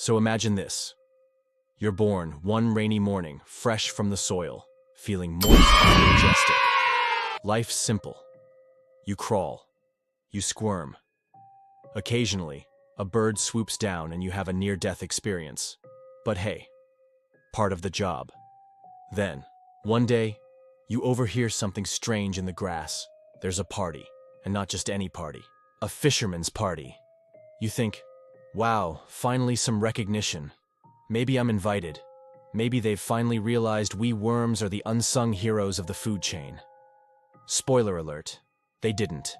So imagine this. You're born one rainy morning, fresh from the soil, feeling moist and majestic. Life's simple. You crawl. You squirm. Occasionally, a bird swoops down and you have a near-death experience. But hey, part of the job. Then, one day, you overhear something strange in the grass. There's a party, and not just any party. A fisherman's party. You think, wow, finally some recognition. Maybe I'm invited. Maybe they've finally realized we worms are the unsung heroes of the food chain. Spoiler alert, they didn't.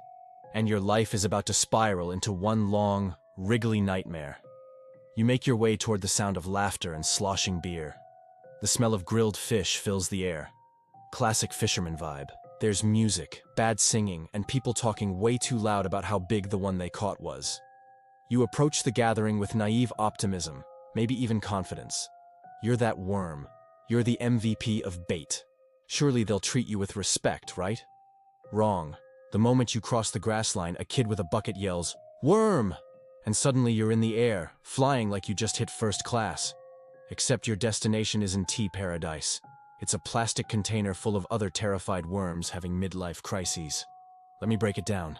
And your life is about to spiral into one long, wriggly nightmare. You make your way toward the sound of laughter and sloshing beer. The smell of grilled fish fills the air. Classic fisherman vibe. There's music, bad singing, and people talking way too loud about how big the one they caught was. You approach the gathering with naive optimism, maybe even confidence. You're that worm. You're the MVP of bait. Surely they'll treat you with respect, right? Wrong. The moment you cross the grass line, a kid with a bucket yells, "Worm!" And suddenly you're in the air, flying like you just hit first class. Except your destination isn't tea paradise. It's a plastic container full of other terrified worms having midlife crises. Let me break it down.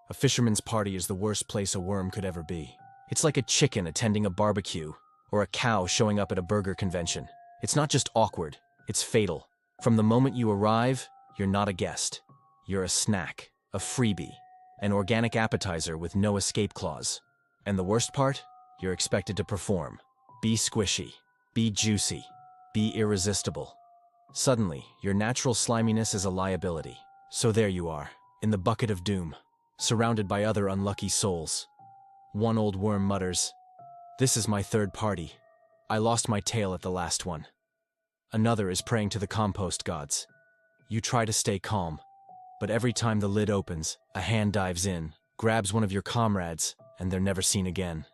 A fisherman's party is the worst place a worm could ever be. It's like a chicken attending a barbecue, or a cow showing up at a burger convention. It's not just awkward, it's fatal. From the moment you arrive, you're not a guest. You're a snack, a freebie, an organic appetizer with no escape clause. And the worst part? You're expected to perform. Be squishy, be juicy, be irresistible. Suddenly, your natural sliminess is a liability. So there you are, in the bucket of doom, surrounded by other unlucky souls. One old worm mutters, "This is my third party. I lost my tail at the last one." Another is praying to the compost gods. You try to stay calm, but every time the lid opens, a hand dives in, grabs one of your comrades, and they're never seen again.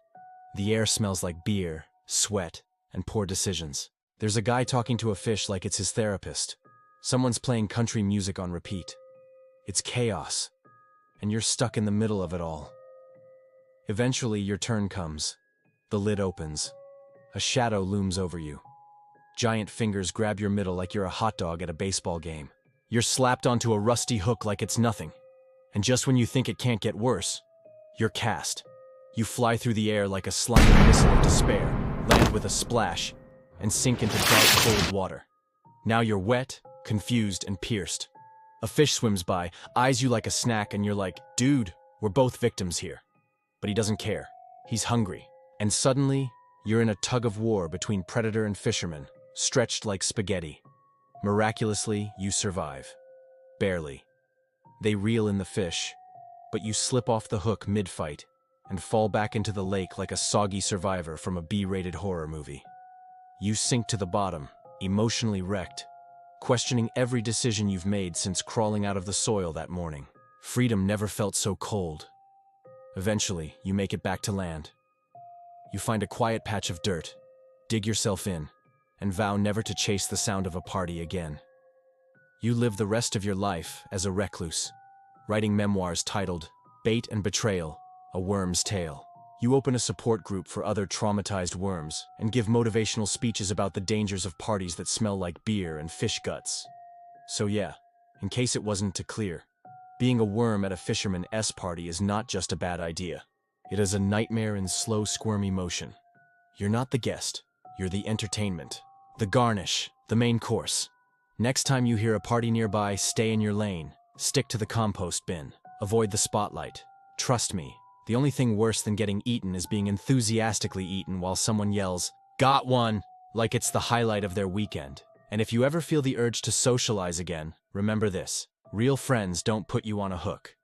The air smells like beer, sweat, and poor decisions. There's a guy talking to a fish like it's his therapist. Someone's playing country music on repeat. It's chaos, and you're stuck in the middle of it all. Eventually, your turn comes. The lid opens. A shadow looms over you. Giant fingers grab your middle like you're a hot dog at a baseball game. You're slapped onto a rusty hook like it's nothing. And just when you think it can't get worse, you're cast. You fly through the air like a slimy missile of despair, land with a splash, and sink into dark, cold water. Now you're wet, confused, and pierced. A fish swims by, eyes you like a snack, and you're like, "Dude, we're both victims here." But he doesn't care. He's hungry. And suddenly, you're in a tug of war between predator and fisherman, stretched like spaghetti. Miraculously, you survive. Barely. They reel in the fish, but you slip off the hook mid-fight and fall back into the lake like a soggy survivor from a B-rated horror movie. You sink to the bottom, emotionally wrecked, questioning every decision you've made since crawling out of the soil that morning. Freedom never felt so cold. Eventually, you make it back to land. You find a quiet patch of dirt, dig yourself in, and vow never to chase the sound of a party again. You live the rest of your life as a recluse, writing memoirs titled "Bait and Betrayal, A Worm's Tale." You open a support group for other traumatized worms and give motivational speeches about the dangers of parties that smell like beer and fish guts. So yeah, in case it wasn't too clear, being a worm at a fisherman's party is not just a bad idea. It is a nightmare in slow, squirmy motion. You're not the guest, you're the entertainment, the garnish, the main course. Next time you hear a party nearby, stay in your lane, stick to the compost bin, avoid the spotlight. Trust me, the only thing worse than getting eaten is being enthusiastically eaten while someone yells, "Got one!" like it's the highlight of their weekend. And if you ever feel the urge to socialize again, remember this: real friends don't put you on a hook.